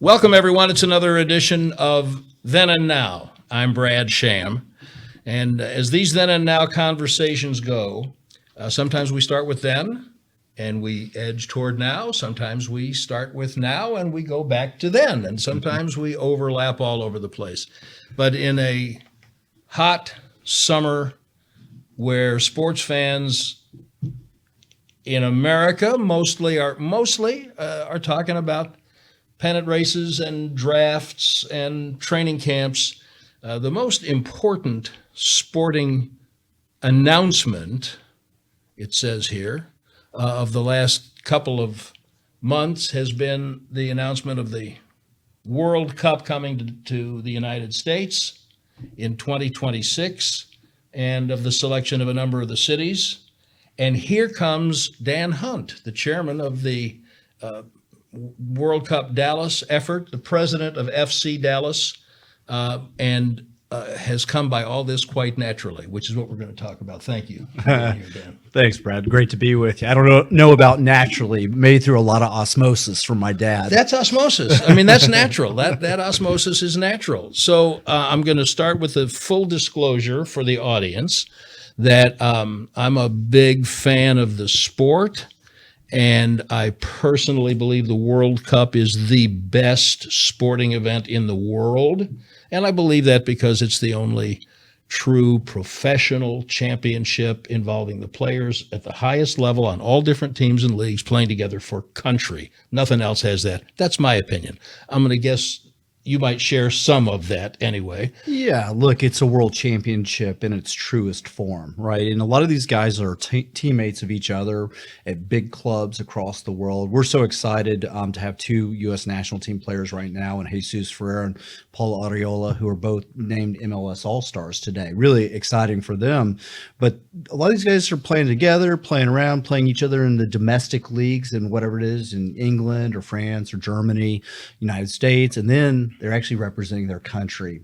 Welcome, everyone. It's another edition of Then and Now. I'm Brad Sham. And as these then and now conversations go, sometimes we start with then and we edge toward now. Sometimes we start with now and we go back to then. And sometimes we overlap all over the place. But in a hot summer where sports fans in America mostly are talking about pennant races and drafts and training camps, the most important sporting announcement, it says here, of the last couple of months has been the announcement of the World Cup coming to the United States in 2026 and of the selection of a number of the cities. And here comes Dan Hunt, the chairman of the World Cup Dallas effort, the president of FC Dallas, and has come by all this quite naturally, which is what we're going to talk about. Thank you for being here, Dan. Thanks, Brad. Great to be with you. I don't know about naturally, maybe through a lot of osmosis from my dad. That's osmosis. I mean, that's natural. That osmosis is natural. So I'm going to start with a full disclosure for the audience that I'm a big fan of the sport. And I personally believe the World Cup is the best sporting event in the world. And I believe that because it's the only true professional championship involving the players at the highest level on all different teams and leagues playing together for country. Nothing else has that. That's my opinion. I'm going to guess you might share some of that anyway. Yeah, look, it's a world championship in its truest form, right? And a lot of these guys are teammates of each other at big clubs across the world. We're so excited to have two U.S. national team players right now, and Jesus Ferreira and Paul Arriola, who are both named MLS All-Stars today. Really exciting for them. But a lot of these guys are playing together, playing around, playing each other in the domestic leagues and whatever it is in England or France or Germany, United States, and then they're actually representing their country.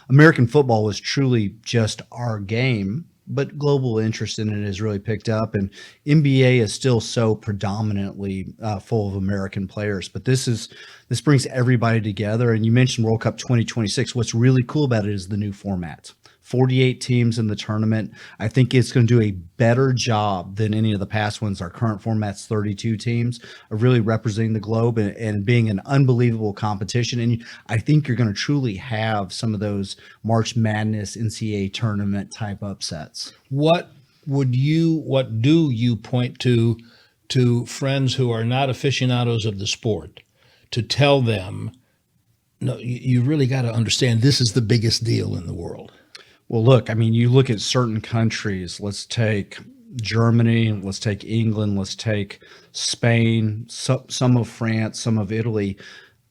American football was truly just our game, but global interest in it has really picked up. And NBA is still so predominantly full of American players. But this brings everybody together. And you mentioned World Cup 2026. What's really cool about it is the new format. 48 teams in the tournament. I think it's going to do a better job than any of the past ones. Our current format's 32 teams of really representing the globe and being an unbelievable competition. And I think you're going to truly have some of those March Madness NCAA tournament type upsets. What do you point to friends who are not aficionados of the sport to tell them, no, you really got to understand this is the biggest deal in the world? Well, look, I mean, you look at certain countries. Let's take Germany, let's take England, let's take Spain, some of France, some of Italy.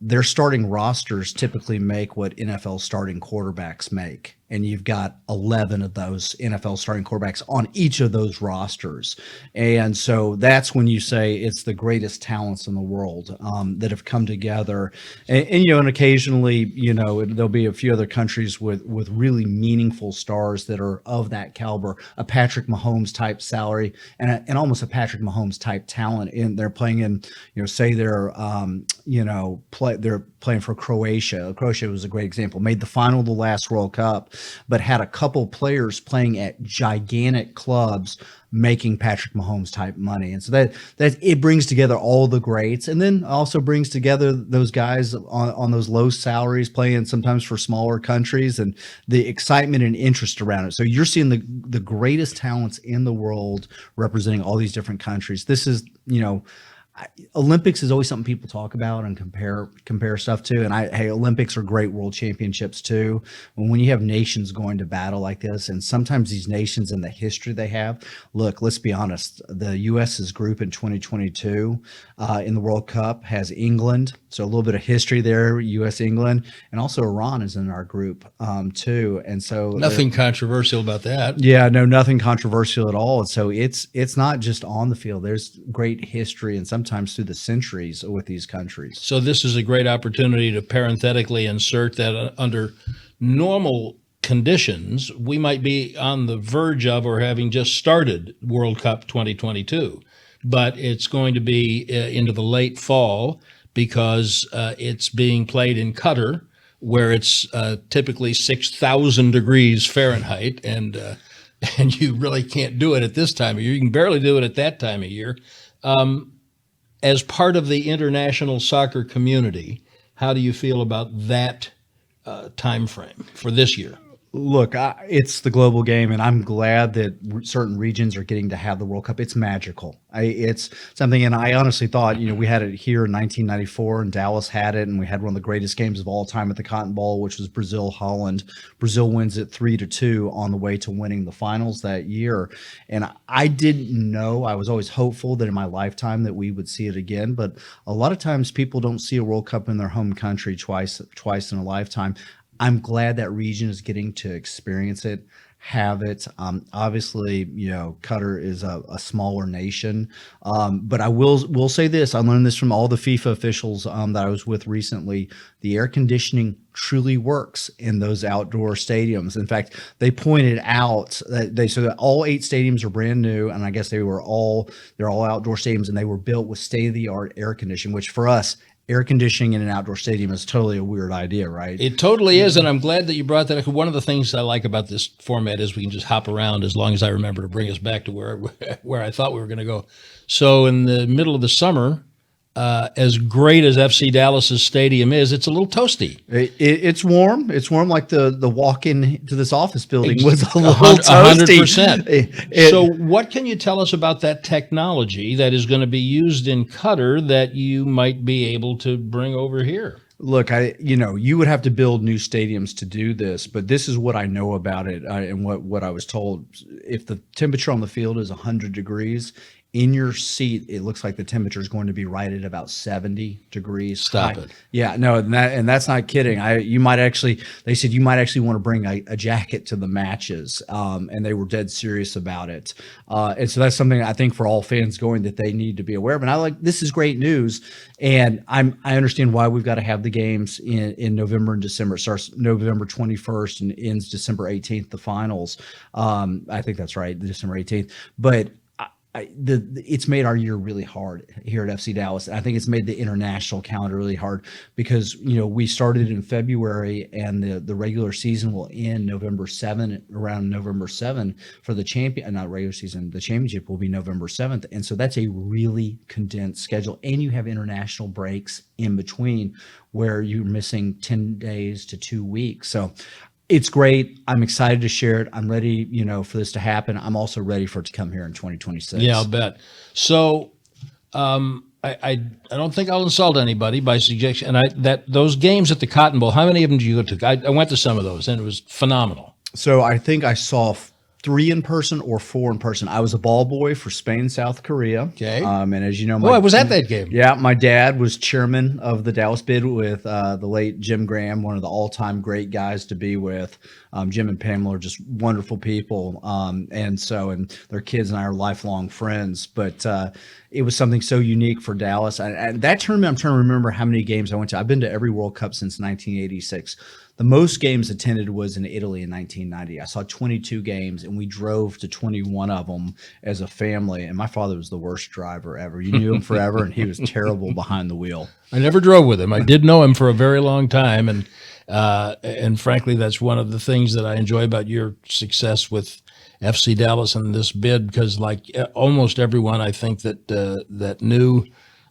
Their starting rosters typically make what NFL starting quarterbacks make. And you've got 11 of those NFL starting quarterbacks on each of those rosters. And so that's when you say it's the greatest talents in the world that have come together. And occasionally, there'll be a few other countries with really meaningful stars that are of that caliber, a Patrick Mahomes type salary and almost a Patrick Mahomes type talent. And they're playing in, say they're playing for Croatia. Croatia was a great example. Made the final of the last World Cup, but had a couple players playing at gigantic clubs making Patrick Mahomes type money. And so that it brings together all the greats, and then also brings together those guys on those low salaries playing sometimes for smaller countries and the excitement and interest around it. So you're seeing the greatest talents in the world representing all these different countries. This is, Olympics is always something people talk about and compare stuff to. And Olympics are great world championships too. And when you have nations going to battle like this, and sometimes these nations and the history they have, look, let's be honest, the U.S.'s group in 2022 in the World Cup has England. So a little bit of history there, U.S., England, and also Iran is in our group too. And so nothing controversial about that. Yeah, no, nothing controversial at all. And so it's not just on the field. There's great history and sometimes through the centuries with these countries. So this is a great opportunity to parenthetically insert that under normal conditions, we might be on the verge of or having just started World Cup 2022, but it's going to be into the late fall. because it's being played in Qatar, where it's typically 6,000 degrees Fahrenheit, and you really can't do it at this time of year. You can barely do it at that time of year. As part of the international soccer community, how do you feel about that time frame for this year? Look, it's the global game, and I'm glad that certain regions are getting to have the World Cup. It's magical. It's something, and I honestly thought, we had it here in 1994, and Dallas had it, and we had one of the greatest games of all time at the Cotton Bowl, which was Brazil-Holland. Brazil wins it 3-2 on the way to winning the finals that year. And I didn't know. I was always hopeful that in my lifetime that we would see it again, but a lot of times people don't see a World Cup in their home country twice in a lifetime. I'm glad that region is getting to experience it, have it. Obviously, Qatar is a smaller nation, but I will say this: I learned this from all the FIFA officials that I was with recently. The air conditioning truly works in those outdoor stadiums. In fact, they pointed out that so that all 8 stadiums are brand new, and I guess they're all outdoor stadiums, and they were built with state-of-the-art air conditioning, which for us, air conditioning in an outdoor stadium is totally a weird idea, right? It totally is, and I'm glad that you brought that up. One of the things I like about this format is we can just hop around as long as I remember to bring us back to where I thought we were going to go. So in the middle of the summer, as great as FC Dallas's stadium is, it's a little toasty. It's warm. It's warm, like the walk in to this office building was a little toasty. 100%. So what can you tell us about that technology that is going to be used in Qatar that you might be able to bring over here? Look, you would have to build new stadiums to do this, but this is what I know about it and what I was told. If the temperature on the field is 100 degrees, in your seat, it looks like the temperature is going to be right at about 70 degrees. Stop it. Yeah, no, and that's not kidding. They said you might actually want to bring a jacket to the matches, and they were dead serious about it. And so that's something I think for all fans going that they need to be aware of. And this is great news, and I understand why we've got to have the games in November and December. It starts November 21st and ends December 18th, the finals. I think that's right, December 18th. But it's made our year really hard here at FC Dallas. I think it's made the international calendar really hard because, we started in February and the regular season will end around November 7 for the not regular season, the championship will be November 7th. And so that's a really condensed schedule. And you have international breaks in between where you're missing 10 days to 2 weeks. So it's great. I'm excited to share it. I'm ready, for this to happen. I'm also ready for it to come here in 2026. Yeah, I'll bet. So I don't think I'll insult anybody by suggestion. And those games at the Cotton Bowl, how many of them did you go to? I went to some of those, and it was phenomenal. So I think I saw 3 in person or 4 in person. I was a ball boy for Spain, South Korea. Okay. And as you know, I was at that game. Yeah, my dad was chairman of the Dallas bid with the late Jim Graham, one of the all-time great guys to be with. Jim and Pamela are just wonderful people. And their kids and I are lifelong friends. But it was something so unique for Dallas. And that tournament, I'm trying to remember how many games I went to. I've been to every World Cup since 1986. The most games attended was in Italy in 1990. I saw 22 games, and we drove to 21 of them as a family. And my father was the worst driver ever. You knew him forever, and he was terrible behind the wheel. I never drove with him. I did know him for a very long time, and frankly, that's one of the things that I enjoy about your success with FC Dallas and this bid, because like almost everyone, I think that knew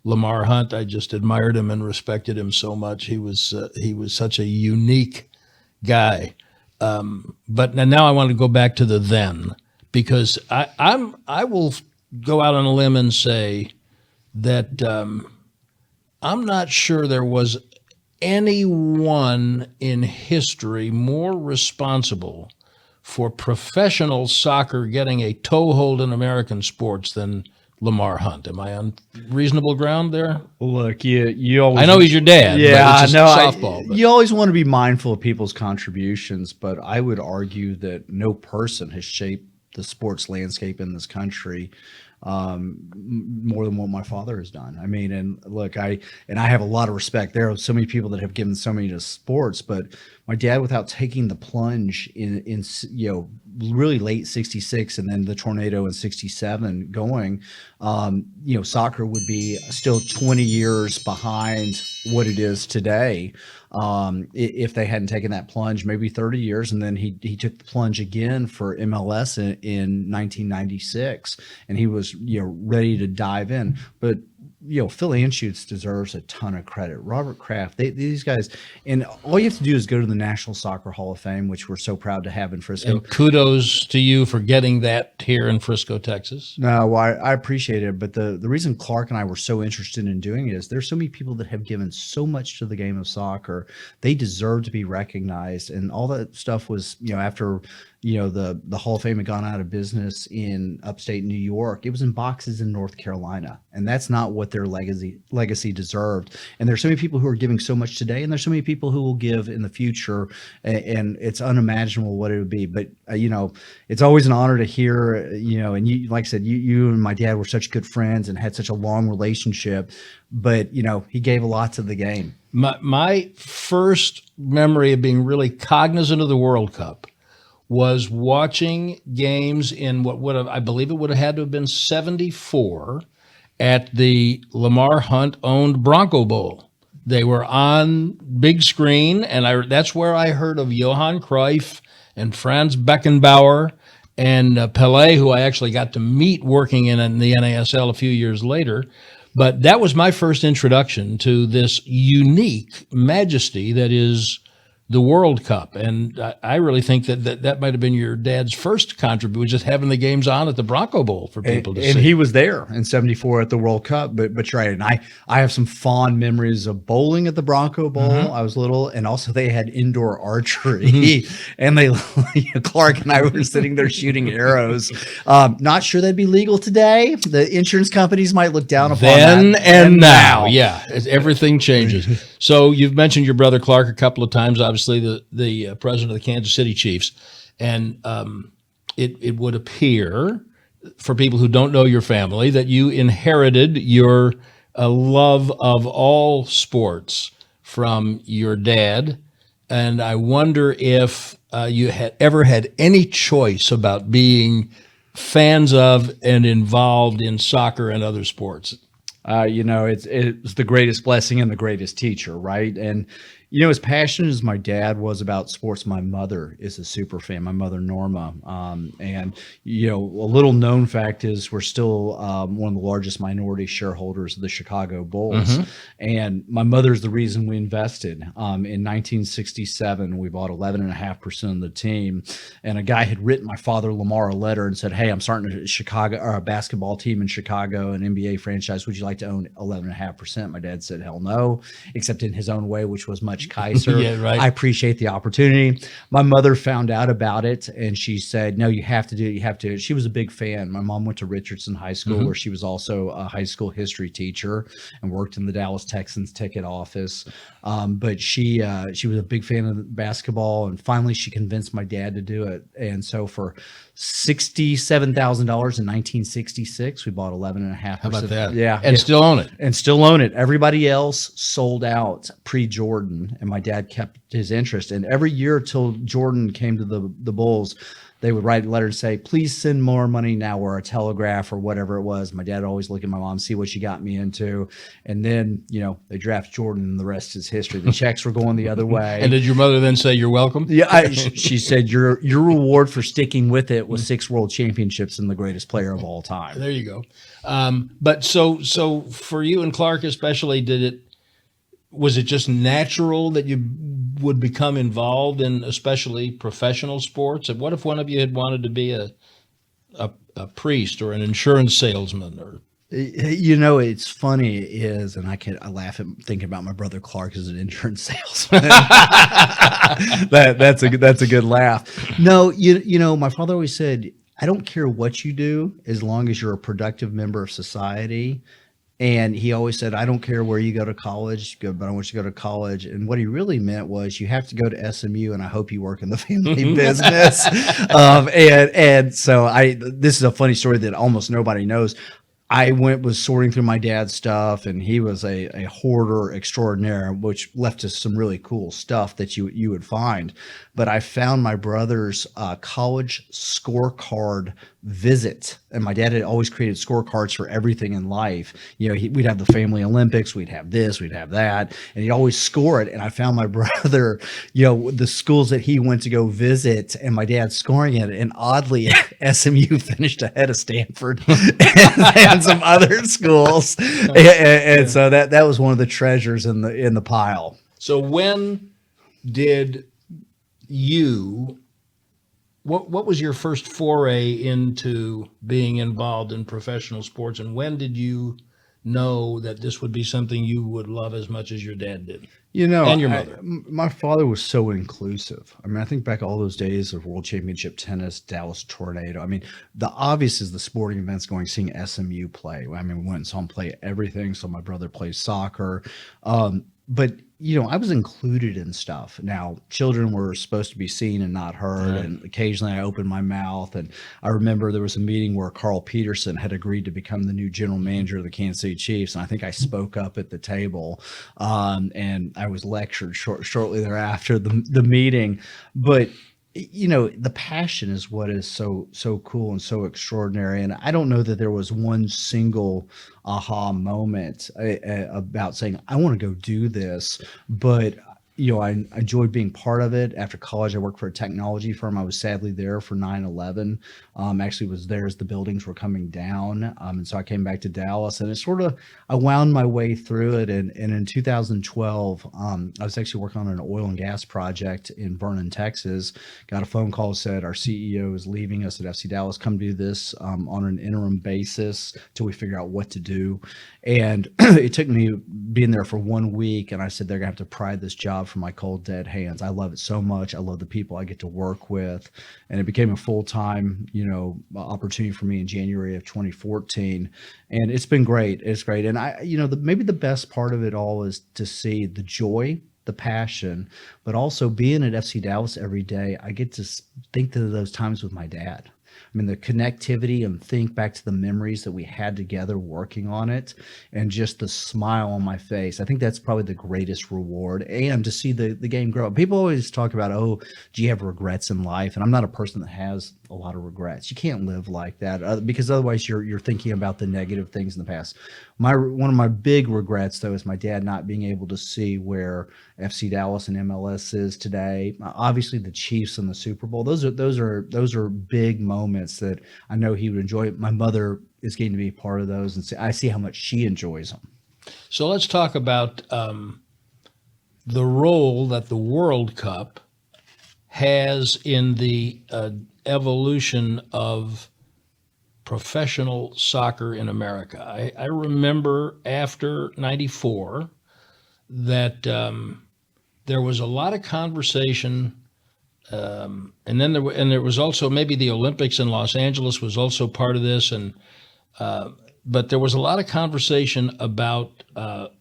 Lamar Hunt, I just admired him and respected him so much. He was such a unique guy. But now I want to go back to the then, because I will go out on a limb and say that I'm not sure there was anyone in history more responsible for professional soccer getting a toehold in American sports than Lamar Hunt. Am I on reasonable ground there? Look, you always. I know he's your dad. Yeah, but it's just I know. Softball. You always want to be mindful of people's contributions, but I would argue that no person has shaped the sports landscape in this country more than what my father has done. I mean, and look, I have a lot of respect. There are so many people that have given so many to sports, but my dad, without taking the plunge in really late 66 and then the tornado in 67 going, soccer would be still 20 years behind what it is today. If they hadn't taken that plunge, maybe 30 years. And then he took the plunge again for MLS in 1996, and he was, ready to dive in. But Phil Anschutz deserves a ton of credit. Robert Kraft, these guys, and all you have to do is go to the National Soccer Hall of Fame, which we're so proud to have in Frisco. And kudos to you for getting that here in Frisco, Texas. No, well, I appreciate it. But the reason Clark and I were so interested in doing it is there's so many people that have given so much to the game of soccer. They deserve to be recognized. And all that stuff was, after the Hall of Fame had gone out of business in upstate New York, it was in boxes in North Carolina. And that's not what their legacy deserved. And there's so many people who are giving so much today, and there's so many people who will give in the future. And it's unimaginable what it would be. But, it's always an honor to hear, and you, like I said, you and my dad were such good friends and had such a long relationship. But, he gave a lot to the game. My first memory of being really cognizant of the World Cup was watching games in what would have, I believe it would have had to have been 74 at the Lamar Hunt owned Bronco Bowl. They were on big screen, and that's where I heard of Johan Cruyff and Franz Beckenbauer and Pelé, who I actually got to meet working in the NASL a few years later. But that was my first introduction to this unique majesty that is the World Cup. And I really think that might have been your dad's first contribution, just having the games on at the Bronco Bowl for people to see. And he was there in 74 at the World Cup, but you're right. And I have some fond memories of bowling at the Bronco Bowl. Mm-hmm. I was little, and also they had indoor archery. Mm-hmm. And Clark and I were sitting there shooting arrows. Not sure that'd be legal today. The insurance companies might look down upon then that. And now. Yeah, everything changes. So you've mentioned your brother Clark a couple of times, obviously the president of the Kansas City Chiefs. And it would appear, for people who don't know your family, that you inherited your love of all sports from your dad. And I wonder if you had ever had any choice about being fans of and involved in soccer and other sports. It's the greatest blessing and the greatest teacher, right? And, as passionate as my dad was about sports, my mother is a super fan, my mother, Norma. And, a little known fact is we're still one of the largest minority shareholders of the Chicago Bulls. Mm-hmm. And my mother's the reason we invested. In 1967, we bought 11.5% of the team. And a guy had written my father, Lamar, a letter and said, "Hey, I'm starting a basketball team in Chicago, an NBA franchise. Would you like to own 11.5%? My dad said, "Hell no," except in his own way, which was much Kaiser. Yeah, right. I appreciate the opportunity. My mother found out about it, and she said, "No, you have to do it. You have to." She was a big fan. My mom went to Richardson High School, mm-hmm. where she was also a high school history teacher and worked in the Dallas Texans ticket office. But she was a big fan of basketball, and finally she convinced my dad to do it. And so for $67,000 in 1966, we bought 11.5%. How about that? Yeah, and still own it. And still own it. Everybody else sold out pre-Jordan, and my dad kept his interest. And every year till Jordan came to the Bulls, they would write a letter and say, "Please send more money now," or a telegraph or whatever it was. My dad always look at my mom, see what she got me into. And then, they draft Jordan, and the rest is history. The checks were going the other way. And did your mother then say, "You're welcome"? Yeah, she said, your reward for sticking with it was 6 world championships and the greatest player of all time. There you go. But so for you and Clark especially, was it just natural that you would become involved in especially professional sports? And what if one of you had wanted to be a priest or an insurance salesman? Or it's funny and I laugh at thinking about my brother Clark as an insurance salesman. That's a good laugh. No, my father always said, "I don't care what you do as long as you're a productive member of society." And he always said, "I don't care where you go to college, but I want you to go to college." And what he really meant was, you have to go to SMU, and I hope you work in the family business. And so this is a funny story that almost nobody knows. I was sorting through my dad's stuff, and he was a hoarder extraordinaire, which left us some really cool stuff that you would find. But I found my brother's college scorecard visit, and my dad had always created scorecards for everything in life. You know, we'd have the family Olympics, we'd have this, we'd have that, and he'd always score it. And I found my brother, you know, the schools that he went to go visit, and my dad scoring it. And oddly, SMU finished ahead of Stanford and some other schools, and so that was one of the treasures in the pile. So when did you, what was your first foray into being involved in professional sports, and when did you know that this would be something you would love as much as your dad did? You know, and your mother. My father was so inclusive. I mean, I think back all those days of World Championship tennis, Dallas Tornado. I mean, the obvious is the sporting events, seeing SMU play. I mean, we went and saw him play everything. So my brother plays soccer. But you know, I was included in stuff. Now, children were supposed to be seen and not heard, and occasionally I opened my mouth. And I remember there was a meeting where Carl Peterson had agreed to become the new general manager of the Kansas City Chiefs, and I think I spoke up at the table, and I was lectured shortly thereafter the meeting. But you know, the passion is what is so cool and so extraordinary. And I don't know that there was one single aha moment about saying, I want to go do this. But, you know, I enjoyed being part of it. After college, I worked for a technology firm. I was sadly there for 9/11. Actually was there as the buildings were coming down. And so I came back to Dallas, and it sort of, I wound my way through it. And in 2012, I was actually working on an oil and gas project in Vernon, Texas. Got a phone call, said our CEO is leaving us at FC Dallas. Come do this on an interim basis till we figure out what to do. And it took me being there for 1 week, and I said, they're gonna have to pry this job from my cold, dead hands. I love it so much. I love the people I get to work with. And it became a full-time, you know, opportunity for me in January of 2014. And it's been great. It's great. And I, you know, maybe the best part of it all is to see the joy, the passion, but also being at FC Dallas every day. I get to think to those times with my dad. I mean, the connectivity, and think back to the memories that we had together working on it, and just the smile on my face. I think that's probably the greatest reward, and to see the game grow up. People always talk about, oh, do you have regrets in life? And I'm not a person that has a lot of regrets. You can't live like that because otherwise you're thinking about the negative things in the past. One of my big regrets, though, is my dad not being able to see where FC Dallas and MLS is today. Obviously, the Chiefs and the Super Bowl; those are big moments that I know he would enjoy. My mother is getting to be part of those, and I see how much she enjoys them. So let's talk about the role that the World Cup has in the evolution of professional soccer in America. I remember after '94 that there was a lot of conversation, and then there was also, maybe the Olympics in Los Angeles was also part of this, and but there was a lot of conversation about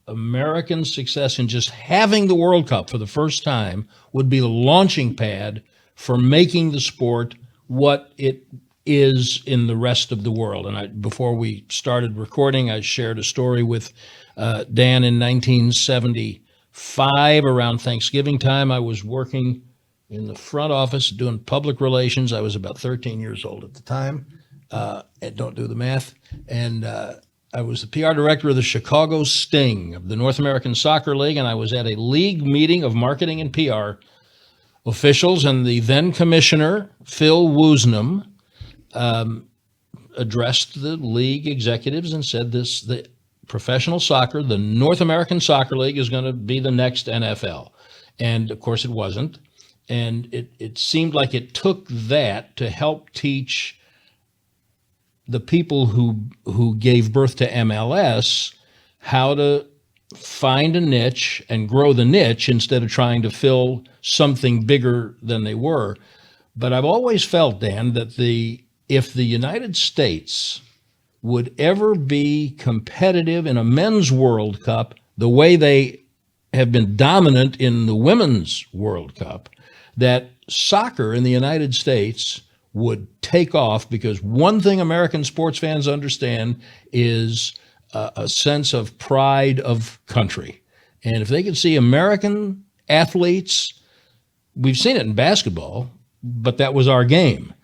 American success in just having the World Cup for the first time would be the launching pad for making the sport what it is in the rest of the world. And before we started recording, I shared a story with Dan in 1975 around Thanksgiving time. I was working in the front office doing public relations. I was about 13 years old at the time. And don't do the math. And I was the PR director of the Chicago Sting of the North American Soccer League, and I was at a league meeting of marketing and PR officials, and the then commissioner, Phil Woosnam, addressed the league executives and said the professional soccer, the North American Soccer League, is going to be the next NFL. And of course it wasn't. And it seemed like it took that to help teach the people who gave birth to MLS how to find a niche and grow the niche instead of trying to fill something bigger than they were. But I've always felt, Dan, that if the United States would ever be competitive in a men's World Cup the way they have been dominant in the women's World Cup, that soccer in the United States would take off, because one thing American sports fans understand is a sense of pride of country. And if they could see American athletes, we've seen it in basketball, but that was our game.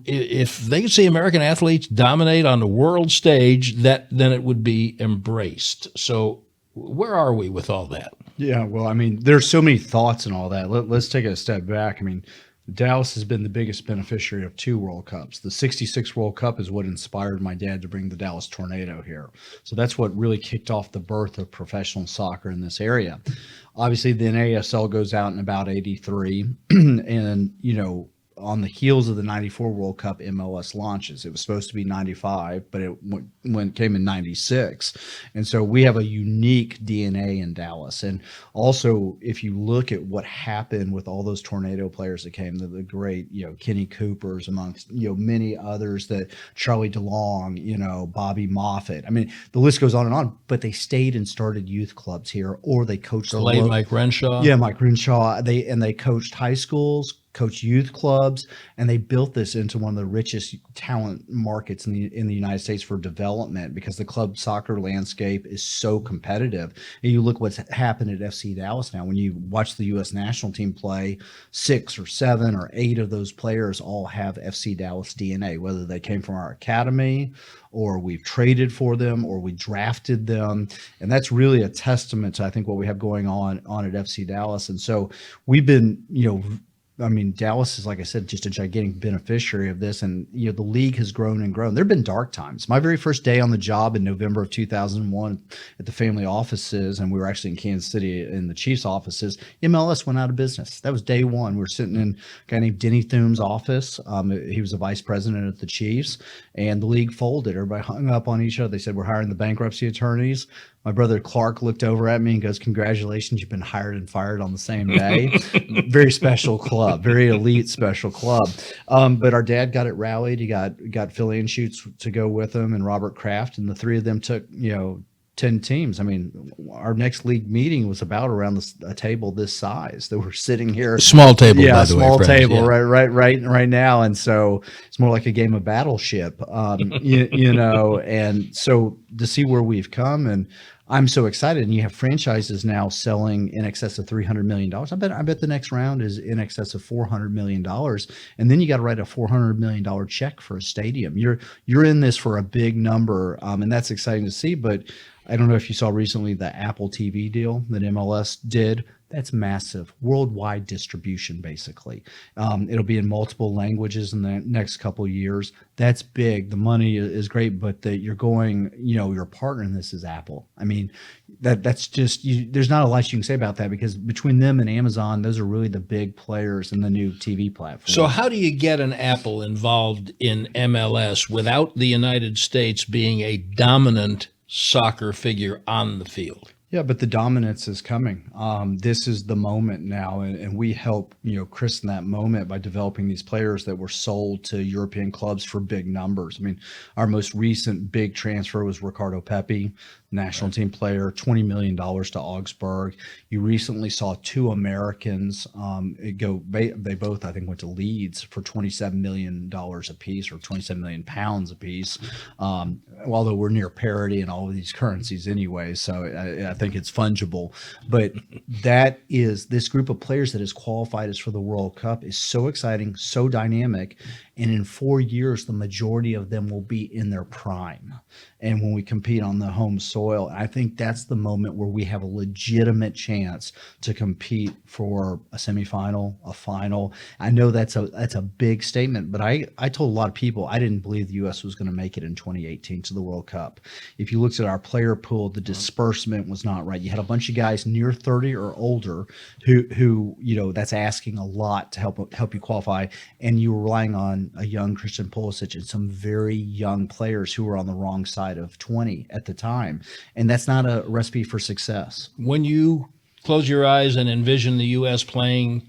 If they could see American athletes dominate on the world stage, then it would be embraced. So where are we with all that? Yeah, well, I mean, there's so many thoughts and all that. Let's take a step back. I mean, Dallas has been the biggest beneficiary of 2 World Cups. The 66 World Cup is what inspired my dad to bring the Dallas Tornado here. So that's what really kicked off the birth of professional soccer in this area. Obviously, the NASL goes out in about 83. And, on the heels of the 94 World Cup, MLS launches. It was supposed to be 95, but it came in 96. And so we have a unique DNA in Dallas. And also, if you look at what happened with all those Tornado players that came, the great, Kenny Coopers, amongst, many others, that Charlie DeLong, Bobby Moffett. I mean, the list goes on and on, but they stayed and started youth clubs here, or they coached the late Mike Renshaw. Yeah, Mike Renshaw. They coached high schools, coach youth clubs, and they built this into one of the richest talent markets in the United States for development, because the club soccer landscape is so competitive. And you look what's happened at FC Dallas now. When you watch the U.S. national team play, 6 or 7 or 8 of those players all have FC Dallas DNA, whether they came from our academy, or we've traded for them, or we drafted them. And that's really a testament to, I think, what we have going on at FC Dallas. And so we've been, Dallas is, like I said, just a gigantic beneficiary of this. And, the league has grown and grown. There have been dark times. My very first day on the job in November of 2001 at the family offices, and we were actually in Kansas City in the Chiefs offices, MLS went out of business. That was day one. We were sitting in a guy named Denny Thume's office. He was a vice president at the Chiefs, and the league folded. Everybody hung up on each other. They said, "We're hiring the bankruptcy attorneys." My brother Clark looked over at me and goes, "Congratulations, you've been hired and fired on the same day." Very special club, very elite special club. But our dad got it rallied. He got Philly and Shoots to go with him, and Robert Kraft, and the 3 of them took 10 teams. I mean, our next league meeting was about around a table this size that we're sitting here. Small table, yeah, by the way, small friends. table, Yeah. right now. And so it's more like a game of Battleship, and so to see where we've come, and I'm so excited. And you have franchises now selling in excess of $300 million. I bet the next round is in excess of $400 million. And then you got to write a $400 million check for a stadium. You're in this for a big number. And that's exciting to see. But I don't know if you saw recently the Apple TV deal that MLS did. That's massive. Worldwide distribution, basically. It'll be in multiple languages in the next couple of years. That's big. The money is great, but you're going, your partner in this is Apple. I mean, that's just, there's not a lot you can say about that, because between them and Amazon, those are really the big players in the new TV platform. So how do you get an Apple involved in MLS without the United States being a dominant soccer figure on the field? Yeah, but the dominance is coming. This is the moment now, and we help christen that moment by developing these players that were sold to European clubs for big numbers. I mean, our most recent big transfer was Ricardo Pepi, national team player, $20 million to Augsburg. You recently saw 2 Americans go. They both, I think, went to Leeds for $27 million a piece, or 27 million pounds a piece. Although we're near parity in all of these currencies anyway, so I think it's fungible. But that is, this group of players that has qualified us for the World Cup is so exciting, so dynamic. And in 4 years, the majority of them will be in their prime. And when we compete on the home soil, I think that's the moment where we have a legitimate chance to compete for a semifinal, a final. I know that's a big statement, but I told a lot of people I didn't believe the U.S. was going to make it in 2018 to the World Cup. If you looked at our player pool, the disbursement was not right. You had a bunch of guys near 30 or older who that's asking a lot to help you qualify, and you were relying on a young Christian Pulisic and some very young players who were on the wrong side of 20 at the time. And that's not a recipe for success. When you close your eyes and envision the U.S. playing,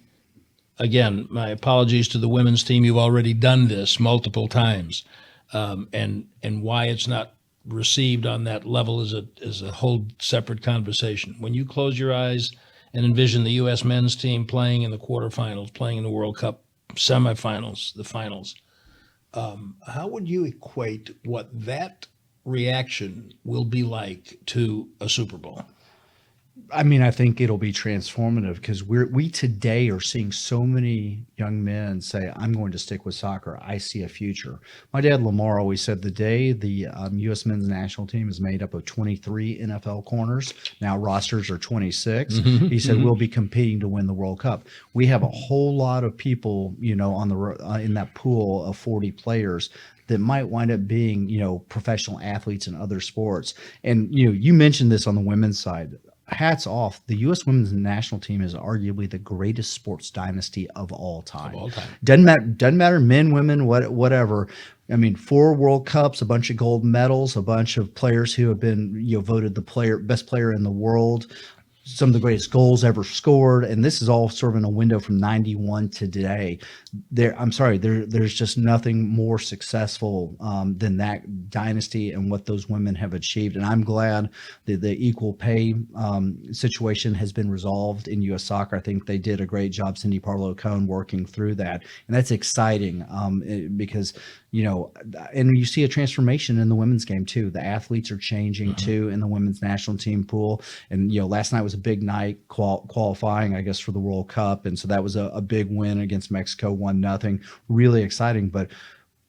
again, my apologies to the women's team, you've already done this multiple times, and why it's not received on that level is a whole separate conversation. When you close your eyes and envision the U.S. men's team playing in the quarterfinals, playing in the World Cup semifinals, the finals, How would you equate what that reaction will be like to a Super Bowl? I mean, I think it'll be transformative because we today are seeing so many young men say, "I'm going to stick with soccer. I see a future." My dad, Lamar, always said the day the U.S. men's national team is made up of 23 NFL corners, now rosters are 26. He said we'll be competing to win the World Cup. We have a whole lot of people, on the in that pool of 40 players that might wind up being, professional athletes in other sports. And you mentioned this on the women's side. Hats off. The U.S. women's national team is arguably the greatest sports dynasty of all time. Of all time. Doesn't matter men, women, whatever. I mean, 4 World Cups, a bunch of gold medals, a bunch of players who have been voted the best player in the world, some of the greatest goals ever scored, and this is all sort of in a window from 91 to today. There's just nothing more successful than that dynasty and what those women have achieved. And I'm glad that the equal pay situation has been resolved in U.S. soccer. I think they did a great job, Cindy Parlow-Cohn, working through that, and that's exciting because and you see a transformation in the women's game too. The athletes are changing too in the women's national team pool. And last night was a big night qualifying, I guess, for the World Cup, and so that was a big win against Mexico, 1-0. Really exciting. But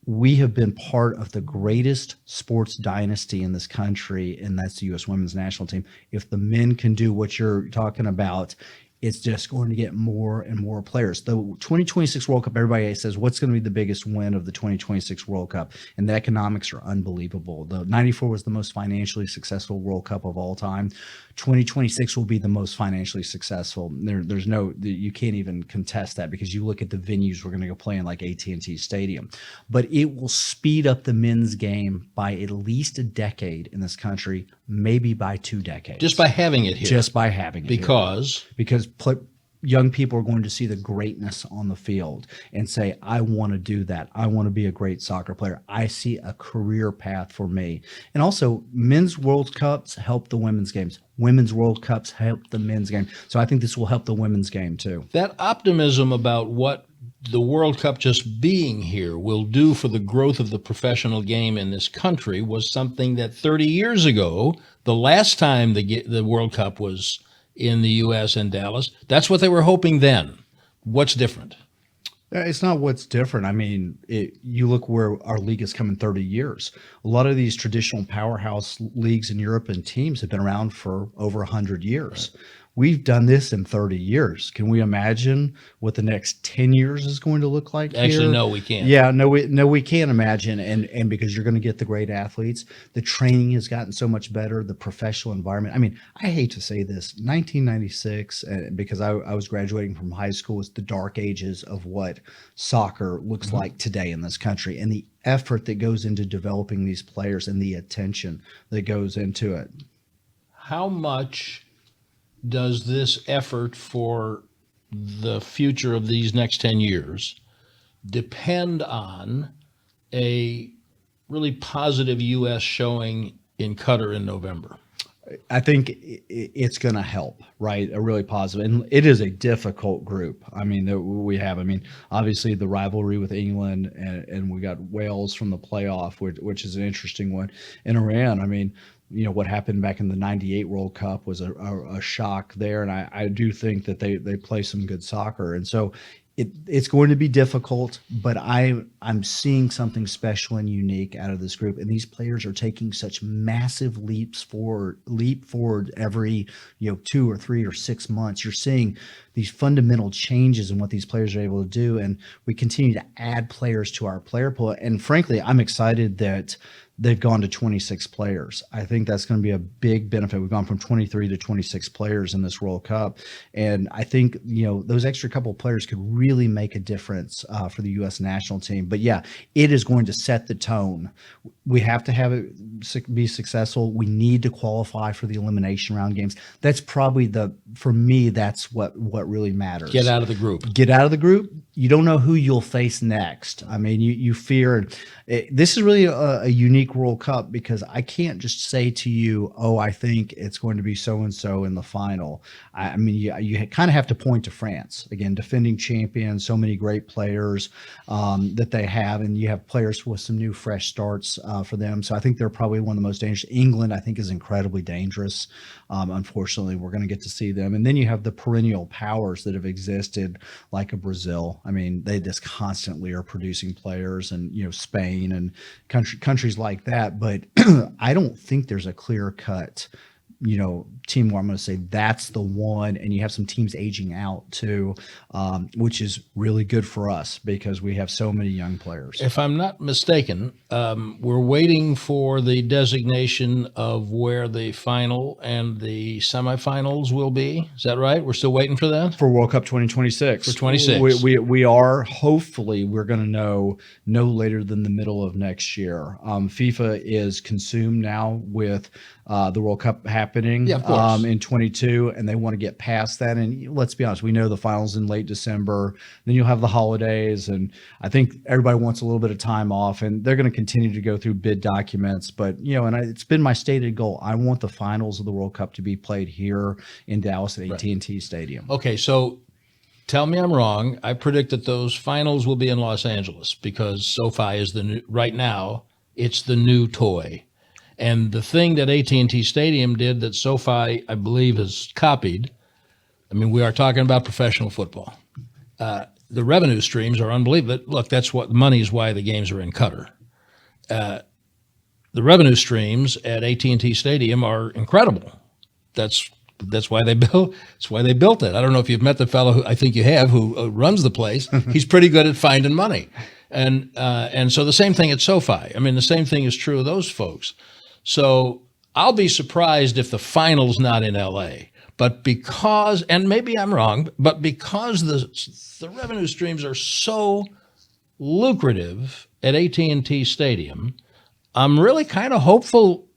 we have been part of the greatest sports dynasty in this country, and that's the U.S. women's national team. If the men can do what you're talking about, it's just going to get more and more players. The 2026 World Cup, everybody says, what's going to be the biggest win of the 2026 World Cup? And the economics are unbelievable. The 94 was the most financially successful World Cup of all time. 2026 will be the most financially successful. You can't even contest that because you look at the venues we're going to go play in, like AT&T Stadium. But it will speed up the men's game by at least a decade in this country, maybe by 2 decades. Just by having it here. Just by having it because here. Because young people are going to see the greatness on the field and say, I want to do that. I want to be a great soccer player. I see a career path for me. And also, men's World Cups help the women's games. Women's World Cups help the men's game. So I think this will help the women's game too. That optimism about what the World Cup just being here will do for the growth of the professional game in this country was something that 30 years ago, the last time the World Cup was in the U.S. and Dallas, that's what they were hoping then. What's different? It's not what's different. I mean, you look where our league has come in 30 years. A lot of these traditional powerhouse leagues in Europe and teams have been around for over 100 years. Right. We've done this in 30 years. Can we imagine what the next 10 years is going to look like here? Actually, no, we can't. Yeah, we can't imagine. And because you're going to get the great athletes, the training has gotten so much better, the professional environment. I mean, I hate to say this, 1996, because I was graduating from high school, was the dark ages of what soccer looks like today in this country. And the effort that goes into developing these players and the attention that goes into it. How much does this effort for the future of these next 10 years depend on a really positive U.S. showing in Qatar in November? I think it's going to help, right? A really positive. And it is a difficult group. I mean, that we have. I mean, obviously the rivalry with England, and we got Wales from the playoff, which is an interesting one. And Iran, I mean, what happened back in the 98 World Cup was a shock there. And I do think that they play some good soccer. And so it's going to be difficult, but I'm seeing something special and unique out of this group. And these players are taking such massive leap forward every 2 or 3 or 6 months. You're seeing these fundamental changes in what these players are able to do. And we continue to add players to our player pool. And frankly, I'm excited that they've gone to 26 players. I think that's going to be a big benefit. We've gone from 23 to 26 players in this World Cup. And I think, those extra couple of players could really make a difference for the U.S. national team. But yeah, it is going to set the tone. We have to have it be successful. We need to qualify for the elimination round games. That's probably for me, that's what really matters. Get out of the group. Get out of the group. you don't know who you'll face next. I mean, you fear this is really a unique World Cup because I can't just say to you, oh, I think it's going to be so and so in the final. I mean, you kind of have to point to France again, defending champions, so many great players that they have, and you have players with some new fresh starts for them. So I think they're probably one of the most dangerous. England, I think, is incredibly dangerous. Unfortunately, we're going to get to see them, and then you have the perennial powers that have existed, like a Brazil. I mean, they just constantly are producing players, and Spain and countries like that. But I don't think there's a clear cut team where I'm going to say that's the one. And you have some teams aging out too, which is really good for us because we have so many young players. If I'm not mistaken, we're waiting for the designation of where the final and the semifinals will be. Is that right? We're still waiting for that? For World Cup 2026. For 26. We are, hopefully, we're going to know no later than the middle of next year. FIFA is consumed now with the World Cup happening in 22, and they want to get past that. And let's be honest, we know the finals in late December, then you'll have the holidays, and I think everybody wants a little bit of time off, and they're going to continue to go through bid documents. But it's been my stated goal. I want the finals of the World Cup to be played here in Dallas at AT&T Stadium. Okay, so tell me I'm wrong. I predict that those finals will be in Los Angeles because SoFi is right now, it's the new toy. And the thing that AT&T Stadium did that SoFi, I believe, has copied, I mean, we are talking about professional football. The revenue streams are unbelievable. Look, that's what money is why the games are in Qatar. The revenue streams at AT&T Stadium are incredible. That's why they built. That's why they built it. I don't know if you've met the fellow I think you have who runs the place. He's pretty good at finding money, and so the same thing at SoFi. I mean, the same thing is true of those folks. So I'll be surprised if the final's not in LA, but because, and maybe I'm wrong, but because the revenue streams are so lucrative at AT&T Stadium, I'm really kind of hopeful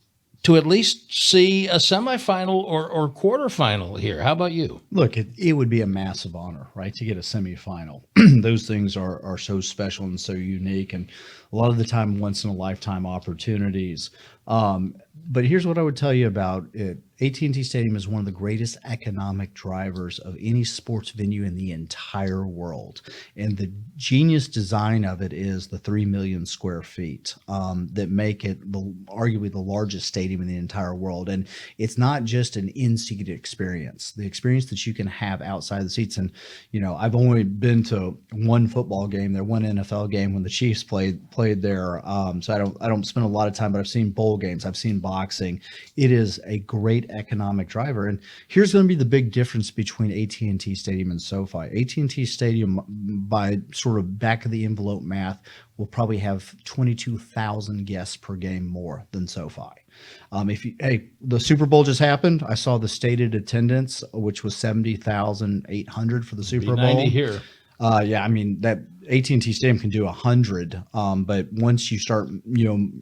to at least see a semifinal or quarterfinal here. How about you? Look, it would be a massive honor, right, to get a semifinal. Those things are so special and so unique, and a lot of the time once in a lifetime opportunities. But here's what I would tell you about it. AT&T Stadium is one of the greatest economic drivers of any sports venue in the entire world. And the genius design of it is the 3 million square feet that make it arguably the largest stadium in the entire world. And it's not just an in-seat experience, the experience that you can have outside the seats. And, I've only been to one football game there, one NFL game when the Chiefs played there. So I don't spend a lot of time, but I've seen bowl games, I've seen boxing. It is a great economic driver. And here's going to be the big difference between AT&T Stadium and SoFi. AT&T Stadium, by sort of back of the envelope math, will probably have 22,000 guests per game more than SoFi. The Super Bowl just happened. I saw the stated attendance, which was 70,800 for the Super Bowl. 90 here. I mean, that AT&T Stadium can do 100, but once you start,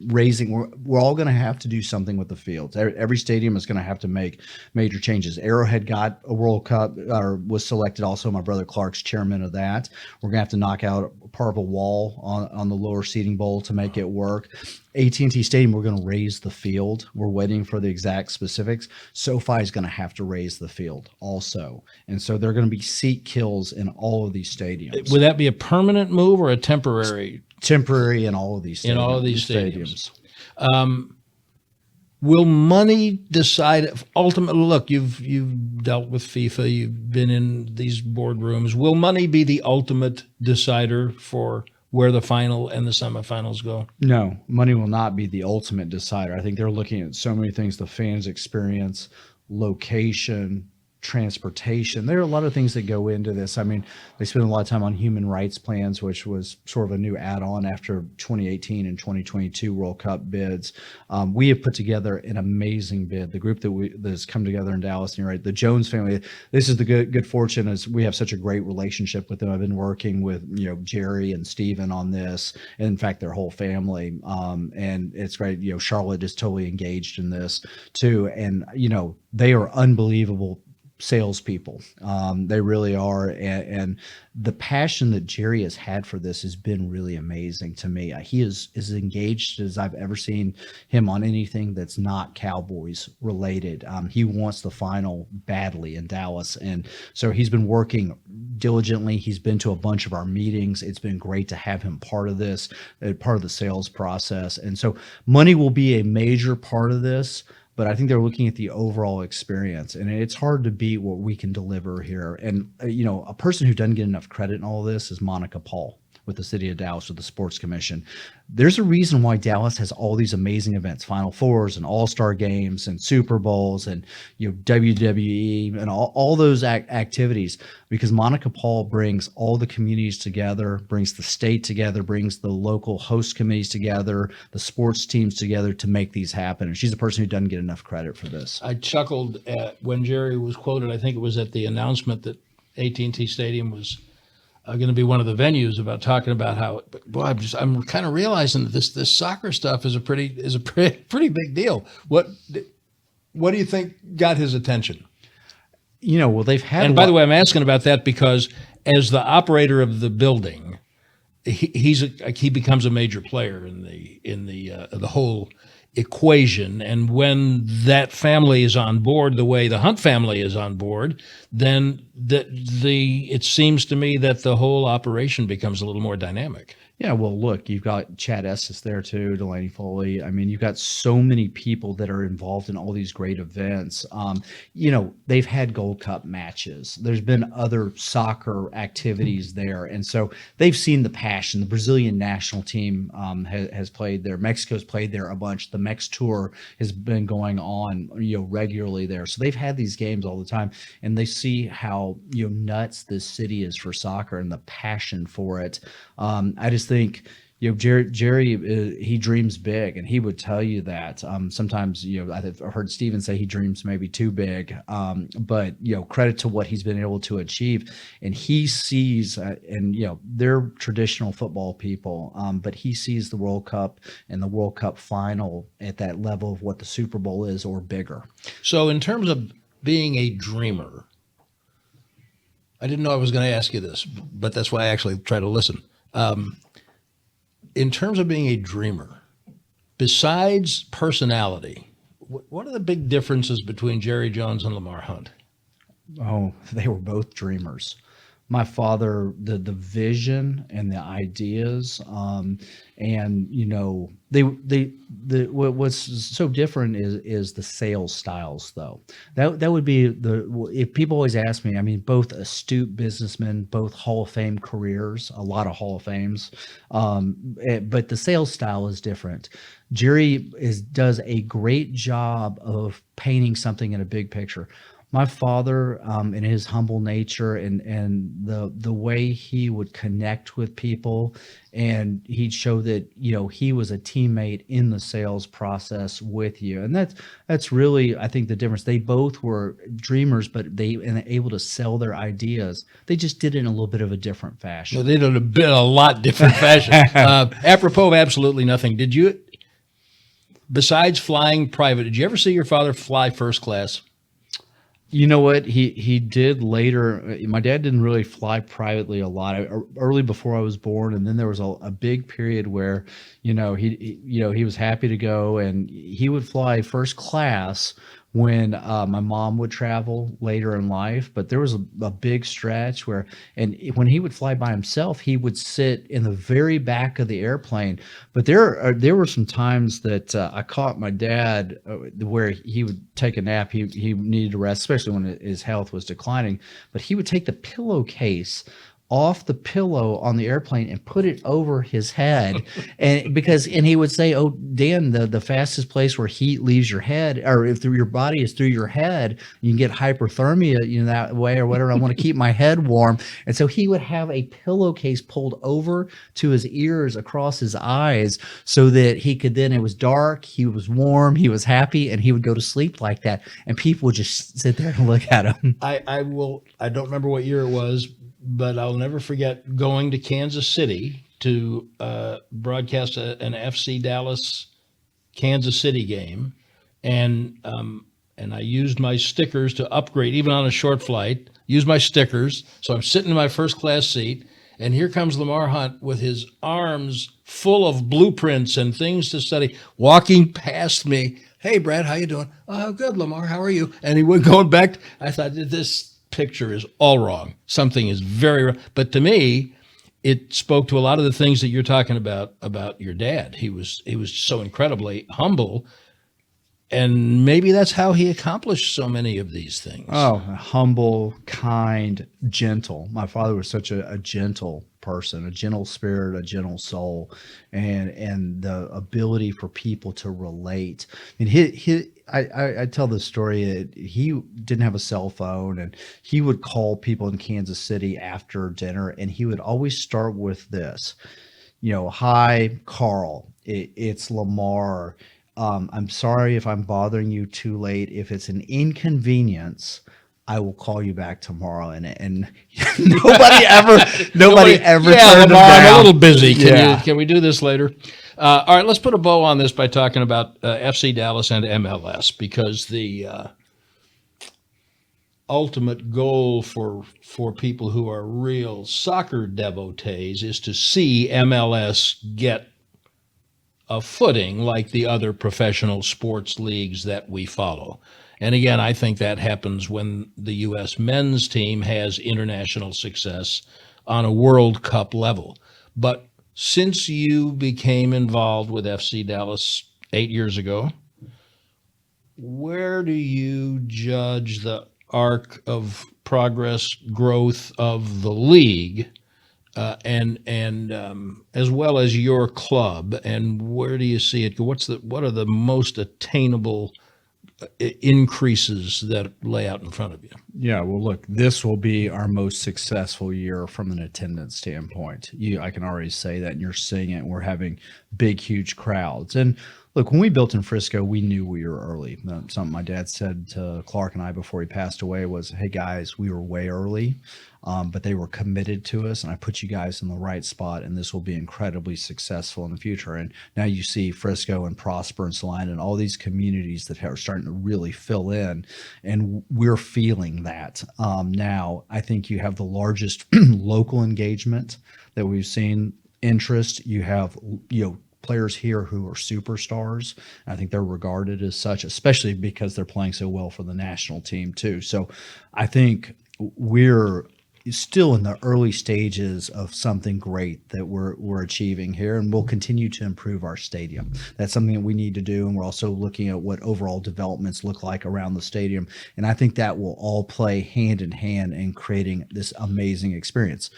raising, we're all going to have to do something with the fields. Every stadium is going to have to make major changes. Arrowhead got a World Cup, or was selected also. My brother Clark's chairman of that. We're going to have to knock out part of a wall on the lower seating bowl to make it work. AT&T Stadium, we're going to raise the field. We're waiting for the exact specifics. SoFi is going to have to raise the field also. And so there are going to be seat kills in all of these stadiums. Would that be a permanent move or a temporary? Temporary in all of these stadiums. In all of these stadiums. Will money decide ultimately? Look, you've dealt with FIFA, you've been in these boardrooms. Will money be the ultimate decider for where the final and the semifinals go? No, money will not be the ultimate decider. I think they're looking at so many things: the fans' experience, location, transportation. There are a lot of things that go into this. I mean, they spend a lot of time on human rights plans, which was sort of a new add-on after 2018 and 2022 World Cup bids. We have put together an amazing bid. The group that's come together in Dallas, and you're right, the Jones family. This is the good fortune, is we have such a great relationship with them. I've been working with Jerry and Steven on this, and in fact their whole family. And it's great. Charlotte is totally engaged in this too, and they are unbelievable salespeople. They really are, and the passion that Jerry has had for this has been really amazing to me. He is as engaged as I've ever seen him on anything that's not Cowboys related. He wants the final badly in Dallas, and so he's been working diligently. He's been to a bunch of our meetings. It's been great to have him part of this, part of the sales process, and so money will be a major part of this. But I think they're looking at the overall experience, and it's hard to beat what we can deliver here. And a person who doesn't get enough credit in all of this is Monica Paul with the city of Dallas, with the Sports Commission. There's a reason why Dallas has all these amazing events, Final Fours and All-Star games and Super Bowls and WWE and all those activities, because Monica Paul brings all the communities together, brings the state together, brings the local host committees together, the sports teams together to make these happen. And she's a person who doesn't get enough credit for this. I chuckled when Jerry was quoted. I think it was at the announcement that AT&T Stadium was going to be one of the venues, about talking about how, boy, I'm kind of realizing that this soccer stuff is a pretty big deal. What do you think got his attention? Well, they've had. And by the way, I'm asking about that because as the operator of the building, he becomes a major player in the whole equation. And when that family is on board, the way the Hunt family is on board, then it seems to me that the whole operation becomes a little more dynamic. Yeah, well, look, you've got Chad Estes there too, Delaney Foley. I mean, you've got so many people that are involved in all these great events. They've had Gold Cup matches. There's been other soccer activities there. And so they've seen the passion. The Brazilian national team has played there. Mexico's played there a bunch. The Mex Tour has been going on, regularly there. So they've had these games all the time, and they see how, nuts this city is for soccer and the passion for it. I just think, Jerry, he dreams big, and he would tell you that. Sometimes, I've heard Steven say he dreams maybe too big, but credit to what he's been able to achieve. And he sees, they're traditional football people, but he sees the World Cup and the World Cup final at that level of what the Super Bowl is or bigger. So in terms of being a dreamer, I didn't know I was going to ask you this, but that's why I actually try to listen. In terms of being a dreamer, besides personality, what are the big differences between Jerry Jones and Lamar Hunt? Oh, they were both dreamers. My father, the vision and the ideas, what's so different is the sales styles, though. That would be if people always ask me. I mean, both astute businessmen, both Hall of Fame careers, a lot of Hall of Fames, but the sales style is different. Jerry does a great job of painting something in a big picture. My father, in his humble nature and the way he would connect with people, and he'd show that he was a teammate in the sales process with you, and that's really, I think, the difference. They both were dreamers, but they able to sell their ideas. They just did it in a little bit of a different fashion. No, they did it in a lot different fashion. Apropos of absolutely nothing, did you, besides flying private, did you ever see your father fly first class? You know what? He did later. My dad didn't really fly privately a lot. Early before I was born, and then there was a big period where, he was happy to go, and he would fly first class when my mom would travel later in life. But there was a big stretch where, and when he would fly by himself, he would sit in the very back of the airplane. But there were some times that I caught my dad where he would take a nap. He needed to rest, especially when his health was declining. But he would take the pillowcase off the pillow on the airplane and put it over his head, and he would say, "Oh, Dan, the fastest place where heat leaves your head, or if your body is through your head, you can get hyperthermia, that way or whatever. I want to keep my head warm." And so he would have a pillowcase pulled over to his ears across his eyes, so that he could then. It was dark, he was warm, he was happy, and he would go to sleep like that. And people would just sit there and look at him. I don't remember what year it was, but I'll never forget going to Kansas City to broadcast an FC Dallas Kansas City game. And and I used my stickers to upgrade, even on a short flight, used my stickers. So I'm sitting in my first class seat, and here comes Lamar Hunt with his arms full of blueprints and things to study, walking past me. Hey, Brad, how you doing? Oh, good, Lamar. How are you? And he went going back. I thought, this picture is all wrong. Something is very wrong. But to me, it spoke to a lot of the things that you're talking about your dad. He was so incredibly humble. And maybe that's how he accomplished so many of these things. Oh, humble, kind, gentle. My father was such a gentle person, a gentle spirit, a gentle soul, and the ability for people to relate. I mean, I tell this story. He didn't have a cell phone, and he would call people in Kansas City after dinner, and he would always start with this, hi, Carl, it's Lamar. I'm sorry if I'm bothering you too late. If it's an inconvenience, I will call you back tomorrow. And nobody ever turned him down. I'm a little busy. Can we do this later? All right, let's put a bow on this by talking about FC Dallas and MLS, because the ultimate goal for people who are real soccer devotees is to see MLS get a footing like the other professional sports leagues that we follow. And again, I think that happens when the U.S. men's team has international success on a World Cup level. But since you became involved with FC Dallas 8 years ago, where do you judge the arc of progress, growth of the league, and as well as your club, and where do you see it? What are the most attainable increases that lay out in front of you? Yeah, well, look, this will be our most successful year from an attendance standpoint. I can already say that, and you're seeing it. We're having big, huge crowds. And look, when we built in Frisco, we knew we were early. Something my dad said to Clark and I before he passed away was, hey, guys, we were way early, but they were committed to us, and I put you guys in the right spot, and this will be incredibly successful in the future. And now you see Frisco and Prosper and Salina and all these communities that are starting to really fill in, and we're feeling that. Now, I think you have the largest local engagement that we've seen, interest. You have, players here who are superstars. I think they're regarded as such, especially because they're playing so well for the national team too. So I think we're still in the early stages of something great that we're achieving here, and we'll continue to improve our stadium. That's something that we need to do, and we're also looking at what overall developments look like around the stadium, and I think that will all play hand in hand in creating this amazing experience.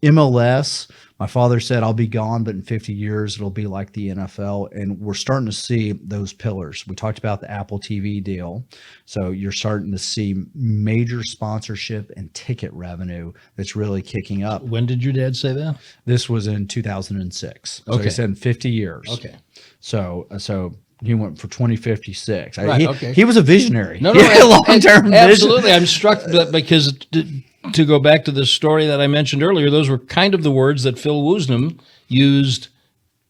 MLS, my father said, I'll be gone, but in 50 years, it'll be like the NFL. And we're starting to see those pillars. We talked about the Apple TV deal. So you're starting to see major sponsorship and ticket revenue that's really kicking up. When did your dad say that? This was in 2006. So Okay. he said in 50 years. Okay. So he went for 2056. Right, okay. He was a visionary. No, He had a long-term vision. absolutely. I'm struck because to go back to the story that I mentioned earlier, those were kind of the words that Phil Woosnam used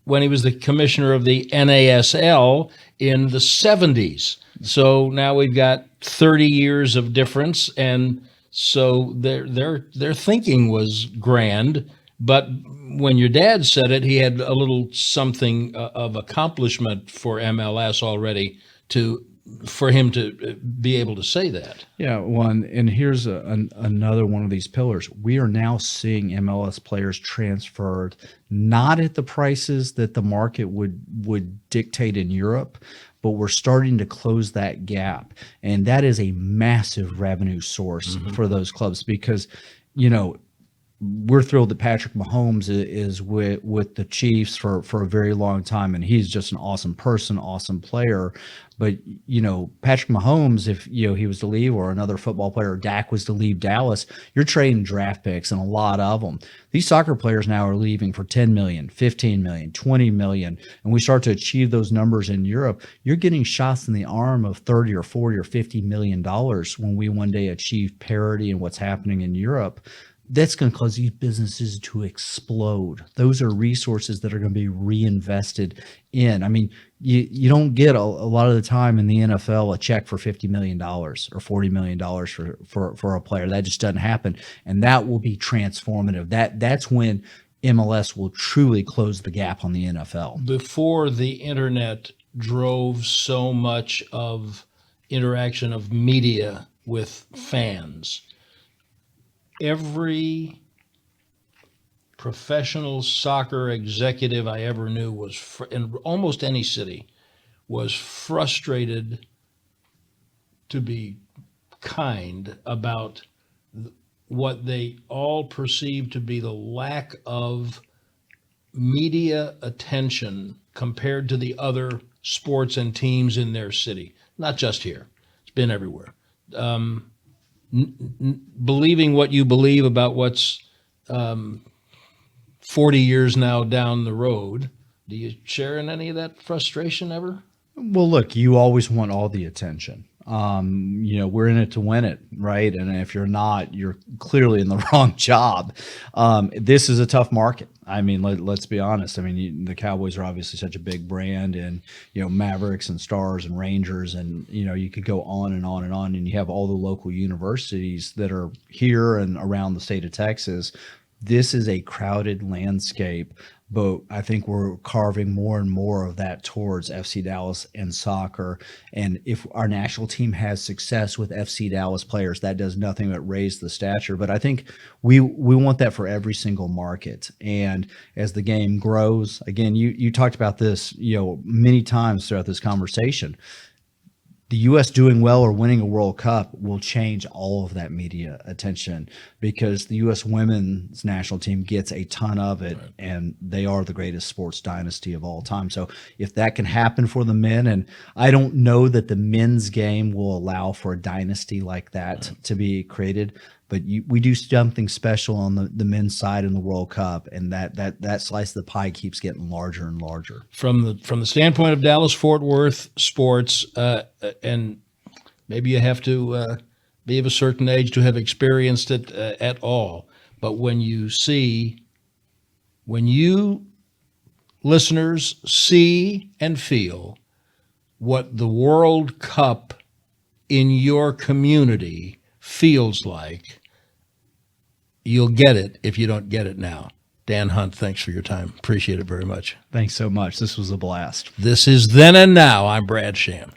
when he was the commissioner of the NASL in the 70s. So now we've got 30 years of difference, and so their thinking was grand. But when your dad said it, he had a little something of accomplishment for MLS already for him to be able to say that. Yeah, one, and here's another one of these pillars. We are now seeing MLS players transferred not at the prices that the market would dictate in Europe, but we're starting to close that gap, and that is a massive revenue source for those clubs because, we're thrilled that Patrick Mahomes is with the Chiefs for a very long time, and he's just an awesome person, awesome player. But, Patrick Mahomes, if, he was to leave, or another football player, Dak was to leave Dallas, you're trading draft picks, and a lot of them. These soccer players now are leaving for 10 million, 15 million, 20 million, and we start to achieve those numbers in Europe. You're getting shots in the arm of 30 or 40 or $50 million when we one day achieve parity in what's happening in Europe. that's going to cause these businesses to explode. Those are resources that are going to be reinvested in. I mean, you don't get a lot of the time in the NFL a check for $50 million or $40 million for a player. That just doesn't happen. And that will be transformative. That's when MLS will truly close the gap on the NFL. Before the internet drove so much of interaction of media with fans, every professional soccer executive I ever knew was, in almost any city, was frustrated, to be kind, about what they all perceived to be the lack of media attention compared to the other sports and teams in their city. Not just here. It's been everywhere. Believing what you believe about what's 40 years now down the road, do you share in any of that frustration ever? Well, look, you always want all the attention. We're in it to win it, right? And if you're not, you're clearly in the wrong job. This is a tough market. I mean, let's be honest. I mean, the Cowboys are obviously such a big brand, and Mavericks and Stars and Rangers, and you could go on and on and on. And you have all the local universities that are here and around the state of Texas. This is a crowded landscape, but I think we're carving more and more of that towards FC Dallas and soccer. And if our national team has success with FC Dallas players, that does nothing but raise the stature. But I think we want that for every single market. And as the game grows, again, you talked about this, many times throughout this conversation. The U.S. doing well or winning a World Cup will change all of that media attention, because the U.S. women's national team gets a ton of it, right, and they are the greatest sports dynasty of all time. So if that can happen for the men, and I don't know that the men's game will allow for a dynasty like that, right, to be created, but we do something special on the men's side in the World Cup, and that slice of the pie keeps getting larger and larger. From the standpoint of Dallas-Fort Worth sports, and maybe you have to be of a certain age to have experienced it at all, but when you listeners see and feel what the World Cup in your community feels like, you'll get it if you don't get it now. Dan Hunt, thanks for your time. Appreciate it very much. Thanks so much. This was a blast. This is Then and Now. I'm Brad Sham.